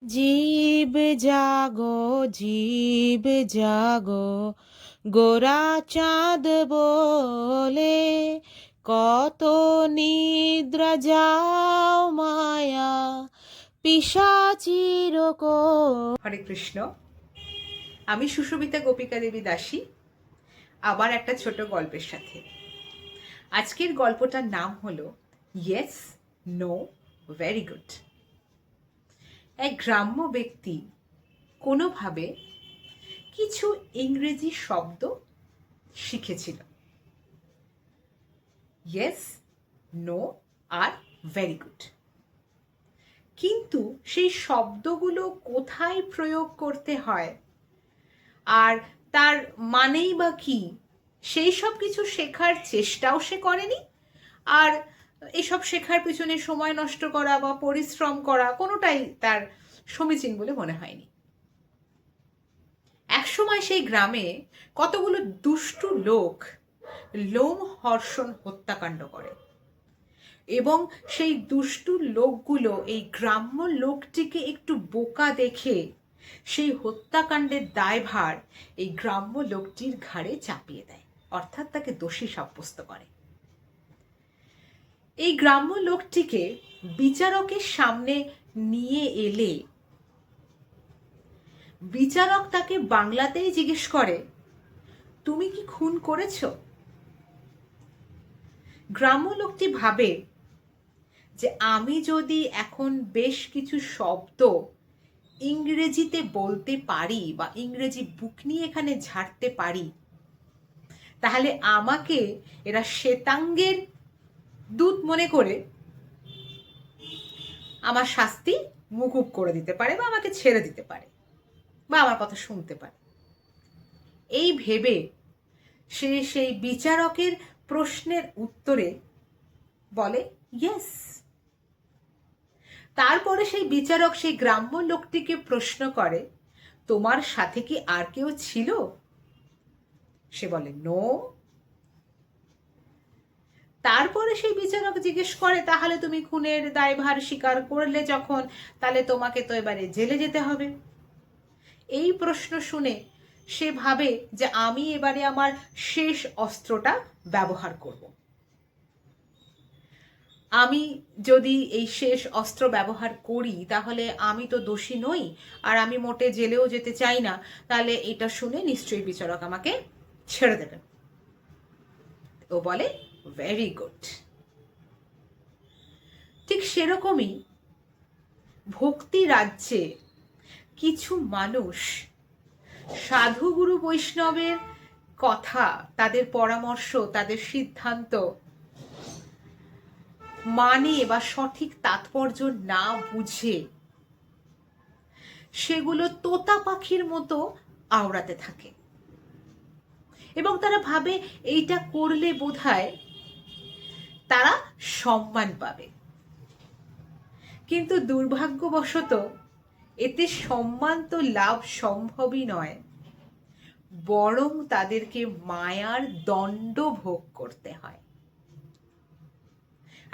জীব জাগো, জীব জাগো, গোরা চাঁদ বলে কত নিদ্রা যাও মায়া পিশাচির কোলে। হরে কৃষ্ণ। আমি সুশোভিতা গোপিকা দেবী দাসী, আবার একটা ছোট গল্পের সাথে। আজকের গল্পটার নাম হলো ইয়েস, নো, ভেরি গুড। এক গ্রাম্য ব্যক্তি কোনোভাবে কিছু ইংরেজি শব্দ শিখেছিল, ইয়েস, নো আর ভেরি গুড। কিন্তু সেই শব্দগুলো কোথায় প্রয়োগ করতে হয় আর তার মানেই বা কি, সেই সব কিছু শেখার চেষ্টাও সে করেনি। আর এসব শেখার পিছনে সময় নষ্ট করা বা পরিশ্রম করা কোনোটাই তার সমীচীন বলে মনে হয়নি। একসময় সেই গ্রামে কতগুলো দুষ্টু লোক লোমহর্ষণ হত্যাকাণ্ড করে এবং সেই দুষ্টু লোকগুলো এই গ্রাম্য লোকটিকে একটু বোকা দেখে সেই হত্যাকাণ্ডের দায়ভার এই গ্রাম্য লোকটির ঘাড়ে চাপিয়ে দেয়, অর্থাৎ তাকে দোষী সাব্যস্ত করে। এই গ্রাম্য লোকটিকে বিচারকের সামনে নিয়ে এলে বিচারক তাকে বাংলাতেই জিজ্ঞেস করে, তুমি কি খুন করেছ? গ্রাম্য লোকটি ভাবে যে আমি যদি এখন বেশ কিছু শব্দ ইংরেজিতে বলতে পারি বা ইংরেজি বুক নিয়ে এখানে ঝাড়তে পারি, তাহলে আমাকে এরা শ্বেতাঙ্গের দূত মনে করে আমার শাস্তি মুকুব করে দিতে পারে বা আমাকে ছেড়ে দিতে পারে বা আমার কথা শুনতে পারে। এই ভেবে সে সেই বিচারকের প্রশ্নের উত্তরে বলে ইয়েস। তারপরে সেই বিচারক সেই গ্রাম্য লোকটিকে প্রশ্ন করে, তোমার সাথে কি আর কেউ ছিল? সে বলে নো। তারপরে সেই বিচারক জিজ্ঞেস করে, তাহলে তুমি খুনের দায়ভার স্বীকার করলে যখন, তাহলে তোমাকে তো এবারে জেলে যেতে হবে। এই প্রশ্ন শুনে সে ভাবে যে আমি এবারে আমার শেষ অস্ত্রটা ব্যবহার করব। আমি যদি এই শেষ অস্ত্র ব্যবহার করি তাহলে আমি তো দোষী নই, আর আমি মোটে জেলেও যেতে চাই না, তাহলে এটা শুনে নিশ্চয়ই বিচারক আমাকে ছেড়ে দেবেন। ও বলে ভেরি গুড। ঠিক সেরকমই ভক্তি রাজ্যে কিছু মানুষ সাধুগুরু বৈষ্ণবের কথা, তাদের পরামর্শ, তাদের সিদ্ধান্ত মানে বা সঠিক তাৎপর্য না বুঝে সেগুলো তোতা পাখির মতো আওড়াতে থাকে এবং তারা ভাবে এইটা করলে বোধহয় তারা সম্মান পাবে। কিন্তু দুর্ভাগ্যবশত এতে সম্মান তো লাভ সম্ভবই নয়, বরং তাদেরকে মায়ার দণ্ড ভোগ করতে হয়।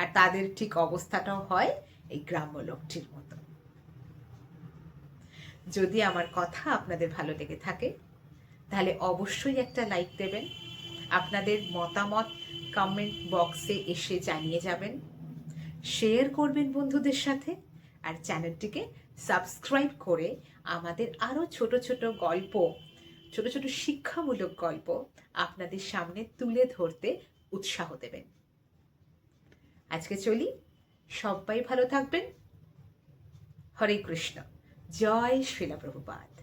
আর তাদের ঠিক অবস্থাটাও হয় এই গ্রাম্য লোকটির মতো। যদি আমার কথা আপনাদের ভালো লেগে থাকে তাহলে অবশ্যই একটা লাইক দেবেন, আপনাদের মতামত কমেন্ট বক্সে এসে জানিয়ে যাবেন, শেয়ার করবেন বন্ধুদের সাথে, আর চ্যানেলটিকে সাবস্ক্রাইব করে আমাদের আরও ছোট ছোট গল্প, ছোট ছোট শিক্ষামূলক গল্প আপনাদের সামনে তুলে ধরতে উৎসাহ দেবেন। আজকে চলি, সবাই ভালো থাকবেন। হরে কৃষ্ণ। জয় শ্রীলা প্রভুপাদ।